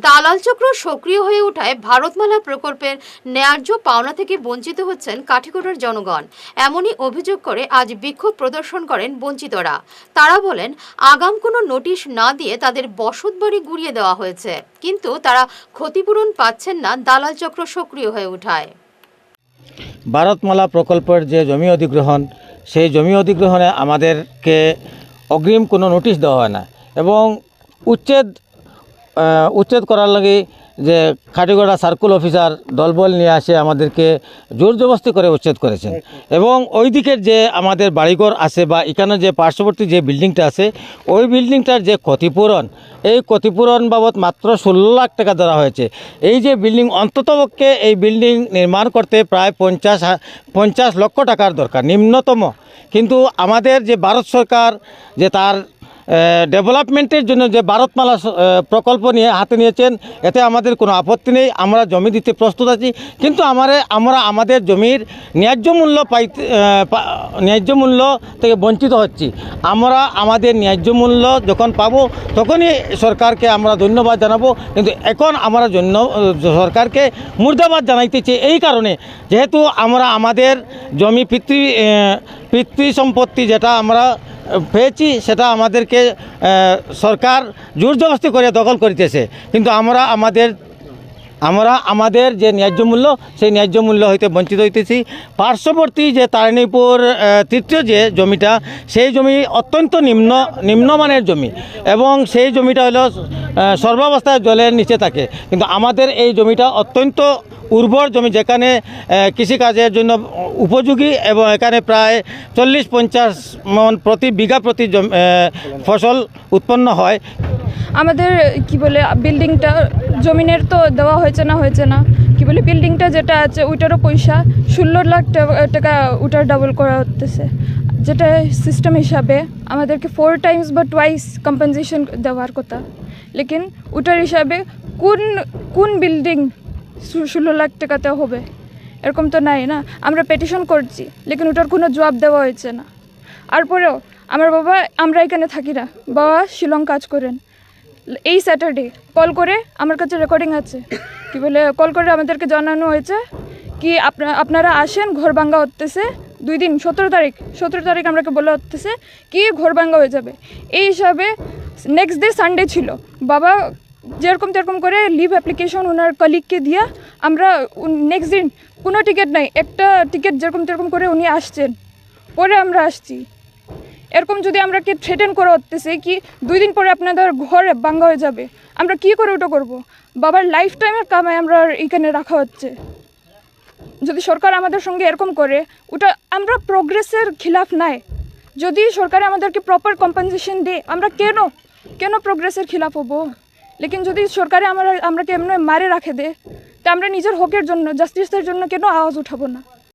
দালাল চক্র সক্রিয় হয়ে ওঠায় ভারতমালা প্রকল্পের ন্যায্য পাওনা থেকে বঞ্চিত হচ্ছেন কাঠিগড়ার জনগণ। এমনই অভিযোগ করে আজ বিক্ষোভ প্রদর্শন করেন বঞ্চিতরা। তারা বলেন, আগাম কোনো নোটিশ না দিয়ে তাদের বসতবাড়ি গুড়িয়ে দেওয়া হয়েছে, কিন্তু তারা ক্ষতিপূরণ পাচ্ছেন না দালাল চক্র সক্রিয় হয়ে ওঠায়। ভারতমালা প্রকল্পের যে জমি অধিগ্রহণ, সেই জমি অধিগ্রহণে আমাদেরকে অগ্রিম কোনো নোটিশ দেওয়া হয় না এবং উচ্ছেদ করার লাগে যে কাঠিগড়া সার্কুল অফিসার দলবল নিয়ে আসে আমাদেরকে জোর জবরদস্তি করে উচ্ছেদ করেছেন। এবং ওই দিকের যে আমাদের বাড়িঘর আছে বা এখানে যে পার্শ্ববর্তী যে বিল্ডিংটা আছে, ওই বিল্ডিংটার যে ক্ষতিপূরণ, এই ক্ষতিপূরণ বাবদ মাত্র 16 লাখ টাকা ধরা হয়েছে। এই যে বিল্ডিং, অন্ততপক্ষে এই বিল্ডিং নির্মাণ করতে প্রায় 50 লক্ষ টাকার দরকার নিম্নতম। কিন্তু আমাদের যে ভারত সরকার যে তার ডেভেলপমেন্টের জন্য যে ভারতমালা প্রকল্প নিয়ে হাতে নিয়েছেন, এতে আমাদের কোনো আপত্তি নেই, আমরা জমি দিতে প্রস্তুত আছি। কিন্তু আমরা আমাদের জমির ন্যায্য মূল্য থেকে বঞ্চিত হচ্ছি। আমরা আমাদের ন্যায্য মূল্য যখন পাবো তখনই সরকারকে আমরা ধন্যবাদ জানাবো। কিন্তু এখন আমরা সরকারকে মুর্দাবাদ জানাইতেছি এই কারণে, যেহেতু আমরা আমাদের জমি পিতৃ সম্পত্তি যেটা আমরা পেয়েছি সেটা আমাদেরকে সরকার জোর জবরদস্তি করে দখল করিতেছে। কিন্তু আমরা আমাদের যে ন্যায্য মূল্য, সেই ন্যায্য মূল্য হইতে বঞ্চিত হইতেছি। পার্শ্ববর্তী যে তারিণীপুর তৃতীয় যে জমিটা, সেই জমি অত্যন্ত নিম্নমানের জমি এবং সেই জমিটা হলো সর্বাবস্থায় জলের নিচে থাকে। কিন্তু আমাদের এই জমিটা অত্যন্ত উর্বর জমি, যেখানে কৃষিকাজের জন্য উপযোগী এবং এখানে প্রায় 40-50 মণ প্রতি বিঘা প্রতি ফসল উৎপন্ন হয়। আমাদের কি বলে বিল্ডিংটা জমিনের তো দেওয়া হয়েছে না কি বলে বিল্ডিংটা যেটা আছে ওইটারও পয়সা 16 লাখ টাকা ওটার ডাবল করা হতেছে, যেটা সিস্টেম হিসাবে আমাদেরকে 4 টাইমস বা টুয়াইস কম্পেনসেশন দেওয়ার কথা। লেকিন ওটার হিসাবে কোন বিল্ডিং 16 লাখ টাকাতে হবে, এরকম তো নাই না। আমরা পেটিশন করছি, লেকিন ওটার কোনো জবাব দেওয়া হয়েছে না। আর পরেও আমার বাবা, আমরা এখানে থাকি না, বাবা শিলং কাজ করেন। এই স্যাটারডে কল করে, আমার কাছে রেকর্ডিং আছে, কি বলে কল করে আমাদেরকে জানানো হয়েছে কি আপনারা আসেন, ঘর ভাঙ্গা হতেছে 2 দিন, 17 তারিখ আমরাকে বলা হতেছে কি ঘর ভাঙ্গা হয়ে যাবে। এই হিসাবে নেক্সট ডে সানডে ছিল, বাবা যেরকম তেরকম করে লিভ অ্যাপ্লিকেশন ওনার কলিগকে দিয়া আমরা নেক্সট দিন কোনো টিকিট নাই, একটা টিকিট যেরকম তেরকম করে উনি আসছেন, পরে আমরা আসছি। এরকম যদি আমরাকে থ্রেটেন করা হতেছে কি 2 দিন পরে আপনাদের ঘর ভাঙ্গা হয়ে যাবে, আমরা কি করে ওটা করবো? বাবার লাইফ টাইমের কামাই আমরা এখানে রাখা হচ্ছে। যদি সরকার আমাদের সঙ্গে এরকম করে, ওটা আমরা প্রোগ্রেসের খিলাফ নাই। যদি সরকার আমাদেরকে প্রপার কম্পেনসেশন দেয়, আমরা কেন প্রোগ্রেসের খিলাফ হবো? লেকিন যদি সরকারে আমরাকে এমনি মারে রাখে দেয়, তা আমরা নিজের হকের জন্য, জাস্টিসের জন্য কেন আওয়াজ উঠাবো না?